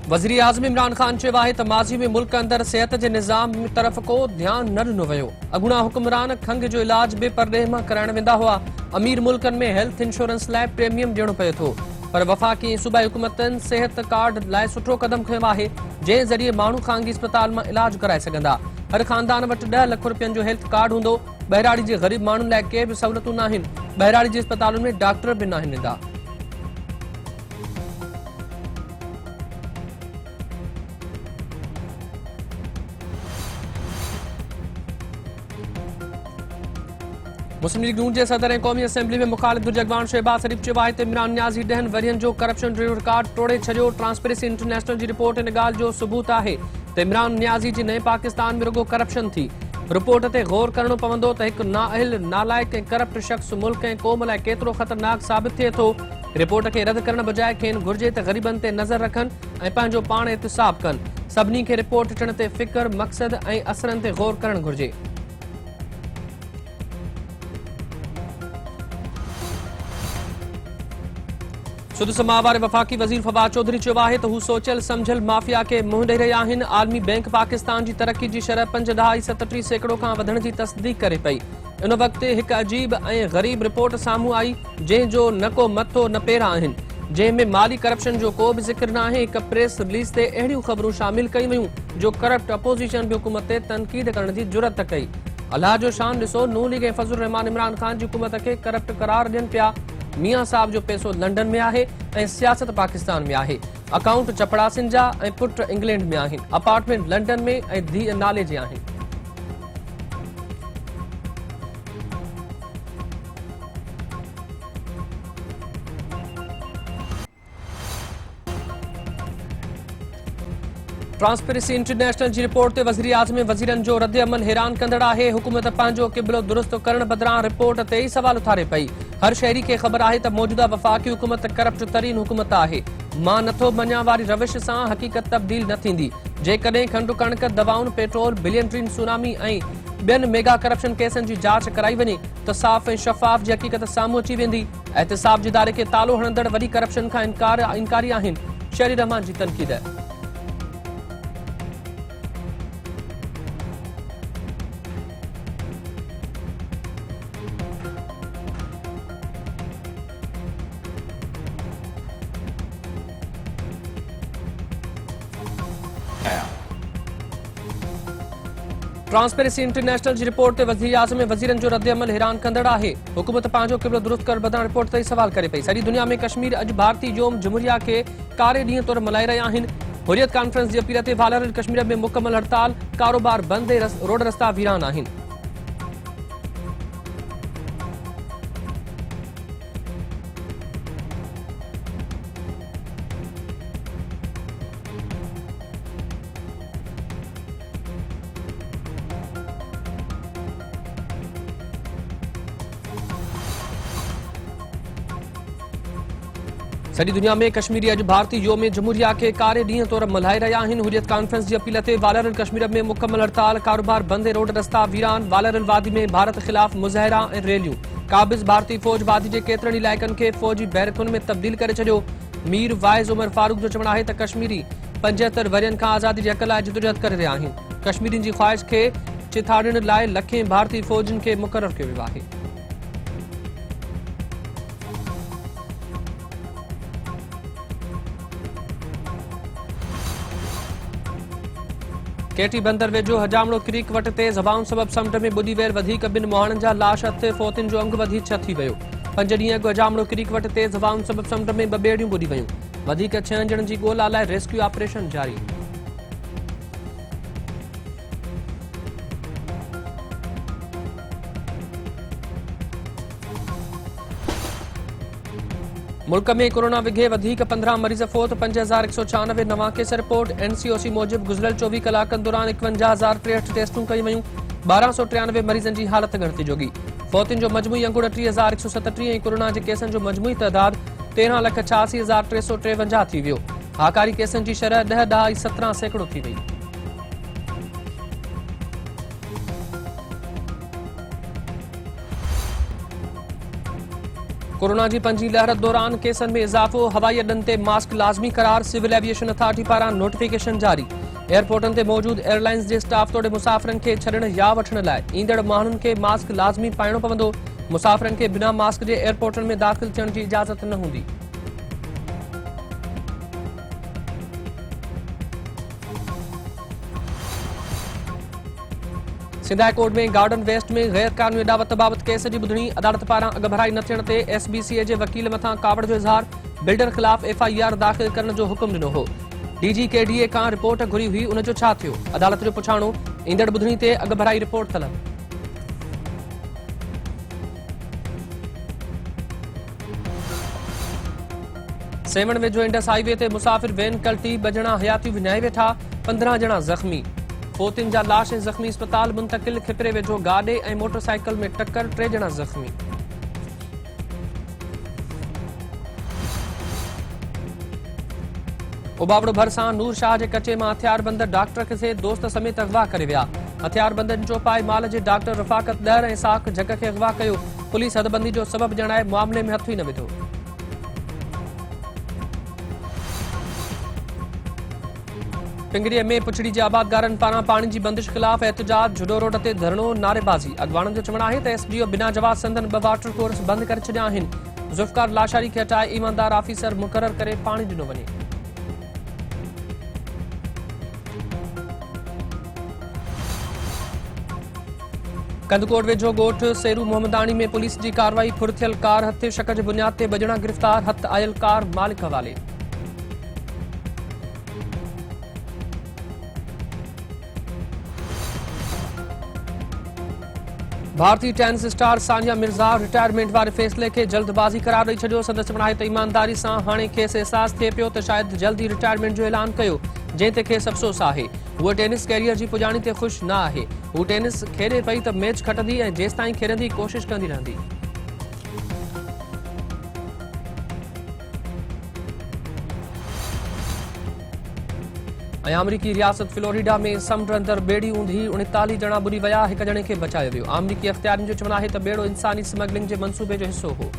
वज़ीर आज़म इमरान ख़ान चयो आहे त माज़ी में मुल्क अंदरि सिहत जे निज़ाम तरफ़ को ध्यानु न ॾिनो वियो। अॻूणा हुक्मरान खंघि जो इलाज बि परॾेह मां कराइण वेंदा हुआ। अमीर मुल्कनि में हेल्थ इंश्योरेंस लाइ प्रीमियम ॾियणो पए थो, पर वफ़ाक़ी ऐं सूबाई हुकूमतनि सिहत कार्ड लाइ सुठो क़दम खंयो आहे, जंहिं ज़रिए माण्हू ख़ानगी अस्पताल मां इलाज कराए सघंदा। हर ख़ानदान वटि 10 लख रुपयनि जो हेल्थ कार्ड हूंदो। बहिराड़ी जे ग़रीब माण्हुनि लाइ के बि सहूलियतूं न आहिनि। बहिराड़ी जे अस्पतालुनि में डॉक्टर बि न आहिनि वेंदा। मुस्लिम लीग नून जे सदर ऐं क़ौमी असेंबली में मुखालिफ़ दुर्जगवान शहबाज़ शरीफ़ चयो आहे त इमरान नियाज़ी 10 वरियनि जो करप्शन जो रिकॉर्ड तोड़े छॾियो। ट्रांसपेरेंसी इंटरनेशनल जी रिपोर्ट इन ॻाल्हि जो सबूत आहे त इमरान नियाज़ी जी नए पाकिस्तान में रुगो करप्शन थी। रिपोर्ट ते गौर करणो पवंदो त हिकु नाअहल, नालाइक ऐं करप्ट शख़्स मुल्क ऐं क़ौम लाइ केतिरो ख़तरनाक साबित थिए थो। रिपोर्ट खे रद्द करण बजाए खेनि घुर्जे त ग़रीबनि ते नज़र रखनि ऐं पंहिंजो पाण एहतिसाब कनि। सभिनी खे रिपोर्ट अचण ते फ़िक्र, मक़सद ऐं असरनि ते गौर करणु घुर्जे। सुदस मां वारे वफ़ाक़ी वज़ीर फवाद चौधरी चयो आहे त हू सोचियल सम्झियल माफ़िया खे मुंहुं ॾेई रहिया आहिनि। आलमी बैंक पाकिस्तान जी तरक़ी जी शरह 5.37% खां वधण जी तस्दीक़ करे पई। इन वक़्तु हिकु अजीब ऐं ग़रीब रिपोर्ट साम्हूं आई, जंहिं जो न को मथो न पेरा आहिनि, जंहिं में माली करप्शन जो को बि ज़िक्र न आहे। हिकु प्रेस रिलीज़ ते अहिड़ियूं ख़बरूं शामिल कयूं वयूं जो करप्ट अपोज़िशन बि हुकूमत ते तनक़ीद करण जी जुरत कई। अलाह जो शान ॾिसो, नून लीग ऐं फज़लुर रहमान इमरान ख़ान जी हुकूमत खे करप्ट करार ॾियनि पिया। मियां साहब जो पैसो लंडन में आहे ऐं सियासत पाकिस्तान में आहे। अकाउंट चपड़ासिन जा ऐं पुट इंग्लैंड में आहिनि। अपार्टमेंट लंडन में ऐं धीअ नाले जे आहिनि। ट्रांसपेरेंसी इंटरनेशनल जी रिपोर्ट ते वज़ीर आज़म वज़ीरनि जो रद्द अमल हैरान कंदड़ आहे। हुकूमत पंहिंजो क़िबलो दुरुस्त करण बदिरां रिपोर्ट ते ई सवाल उथारे पई। हर शहरी खे ख़बर आहे त मौजूदा वफ़ाक़ी हुकूमत करप्ट तरीन हुकूमत आहे। मां नथो मञा वारी रविश सां हक़ीक़त तब्दील न थींदी। जेकॾहिं खंडु कणक, दवाउनि, पेट्रोल, बिलियन ट्रीन सुनामी ऐं ॿियनि मेगा करप्शन केसनि जी जांच कराई वञे त साफ़ ऐं शफ़ाफ़ जी हक़ीक़त साम्हूं अची वेंदी। एहतिसाब जे इदारे खे तालो हणंदड़ वॾी करप्शन खां इनकारी आहिनि। शहरी रहमान जी तनक़ीद। ट्रांसपेरेंसी इंटरनेशनल जी रिपोर्ट ते वज़ीर आज़म ऐं वज़ीरनि जो रद्द अमल हैरान कंदड़ आहे। हुकूमत पंहिंजो क़िबलो दुरुस्त करण बदिरां रिपोर्ट ते ई सवाल करे पई। सॼी दुनिया में कश्मीर अॼु भारतीय योम जमहूरिया खे कारे ॾींहं तौरु मल्हाए रहिया आहिनि। हुर्रियत कॉन्फ्रेंस जी अपील ते वालरल कश्मीर में मुकमल हड़ताल, कारोबार बंद ऐं रोड रस्ता वीरान आहिनि। सॼी दुनिया में कश्मीरी अॼु भारतीय योम जमहूरिया खे कारे ॾींहं तौरु मल्हाए रहिया आहिनि। हुर्रियत कॉन्फ्रेंस जी अपील ते वालरल कश्मीर में मुकमल हड़ताल, कारोबार बंद ऐं रोड रस्ता वीरान। वालरल वादी में भारत ख़िलाफ़ मुज़ाहिरा ऐं रैलियूं। क़ाबिज़ भारतीय फ़ौज वादी जे केतिरनि इलाइक़नि खे फ़ौजी बैरकुनि में तब्दील करे छॾियो। मीर वाइज़ उमर फारूक जो चवणु आहे त कश्मीरी 75 वरियनि खां आज़ादी जे हक़ लाइ जिदोजहद करे रहिया आहिनि। कश्मीरियुनि जी ख़्वाहिश खे चिथाड़ण लाइ लखें भारतीय फ़ौजियुनि खे मुक़ररु कयो वियो आहे। केटी बंदर वेझो हजामड़ो क्रीक वटि तेज़ हवाउनि सबबि समुंड में ॿुॾी वियल वधीक ॿिनि मुहाणनि जा लाश हथ, फ़ौतियुनि जो अंग वधी छह थी वियो। 5 ॾींहं अॻु हजामड़ो क्रीक वटि तेज़ हवाउनि सबबि समुंड में 2 ॿेड़ियूं ॿुॾी वयूं। वधीक 6 ॼणनि जी ॻोल्हा लाइ रेस्क्यू ऑपरेशन जारी। मुल्क में कोरोना विघे वधीक 15 मरीज़ फोत, 5196 नवां केस रिपोर्ट। एनसीओसी मूजिबि गुज़िरियल 24 कलाकनि दौरान 51,063 टेस्टूं कयूं वयूं। 1293 मरीज़नि जी हालत ॻणिती जोगी। फ़ौतियुनि जो मजमूई अंगु 30,137 ऐं कोरोना जे केसनि जो मजमूई तइदाद 13,86,353 थी वियो। हाकारी केसनि जी शरह 10.17% थी वई। कोरोना की 5 लहर दौरान केसनि में इजाफ़ो, हवाई अड्डनि ते मास्क लाज़मी करार, सिविल एविएशन अथॉरिटी पारां नोटिफिकेशन जारी। एयरपोर्टनि ते मौजूद एयरलाइंस जे स्टाफ तोड़े मुसाफ़िरनि खे छॾण या वठण लाइ ईंदड़ माण्हुनि खे मास्क लाज़मी पाइणो पवंदो। मुसाफ़िरनि खे बिना मास्क जे एयरपोर्टनि में दाख़िल थियण जी इजाज़त न हूंदी। सिंध हाई कोर्ट में गार्डन वेस्ट में गैर कानूनी अदावत बाबत केस की ॿुधणी, अदालत पारां अॻ भराई न थियण ते एसबीसीए जे वकील मथां कावड़ जो इज़हार, बिल्डर ख़िलाफ़ एफआईआर दाख़िल करण जो हुकुम ॾिनो हो। डीजी केडीए खां रिपोर्ट घुरी हुई, उन जो छा थियो? अदालत जो पुछाणो, ईंदड़ ॿुधणी ते अॻ भराई रिपोर्ट तलब। सेमण वेझो इंडस हाईवे ते मुसाफ़िर वैन कल्टी, 2 ॼणा हयाती विञाए वेठा, 15 ॼणा ज़ख़्मी। फोतियुनि जा लाश ऐं ज़ख़्मी अस्पताल मुंतक़िल, खिपरे वेझो गाॾे ऐं मोटरसाइकिल में टक्कर, 3 ॼणा ज़ख़्मी। उबावड़ो भरिसां नूर शाह जे कचे मां हथियारबंद डॉक्टर खे दोस्त समेत अगवा करे विया। हथियारबंदनि चौपाए माल जे डॉक्टर रफ़ाक़त दर ऐं साख जग खे अगवा कयो। पुलिस हदबंदी जो सबब ॼणाए मामले में हथ ई न विधो। पिंगरीअ में पुछड़ी जे आबादगारनि पारां पाणी जी बंदिश ख़िलाफ़ एहतजाज, जुडो रोड ते धरणो, नारेबाज़ी। अॻवाणनि जो चवणु आहे त एसडीओ बिना जवाब संदन 2 वाटर कोर्स बंदि करे छॾिया आहिनि। ज़ुल्फ़कार लाशारी खे हटाए ईमानदार ऑफिसर मुक़रर करे पाणी ॾिनो वञे। कंदकोट वेझो ॻोठ सेरू मोहम्मदानी में पुलिस जी कार्रवाई, फुरथियल कार हथे, शक जे बुनियाद ते 2 ॼणा गिरफ़्तार, हथ आयल कार मालिक हवाले। भारतीय tennis star Sania Mirza retirement वारे फ़ैसिले खे जल्दबाज़ी करार ॾेई छॾियो। संदसि चवणु आहे त ईमानदारी सां हाणे खेसि अहसासु थिए पियो त शायदि जल्द ई रिटायरमेंट जो ऐलान कयो, जंहिं ते खेसि अफ़सोस आहे। हूअ टेनिस कैरियर जी पुॼाणी ते ख़ुशि न आहे। हू टेनिस खेॾे पई त मैच खटंदी ऐं जेसिताईं खेॾंदी कोशिशि कंदी रहंदी। अमरीकी रियासत फ्लोरिडा में समुंड अंदर ॿेड़ी ऊंधी, 39 ॼणा बुॾी विया, 1 ॼणे खे बचायो वियो। अमरीकी अख़्तियारनि जो चवणु आहे त ॿेड़ो इंसानी स्मगलिंग जे मंसूबे जो हिसो हो।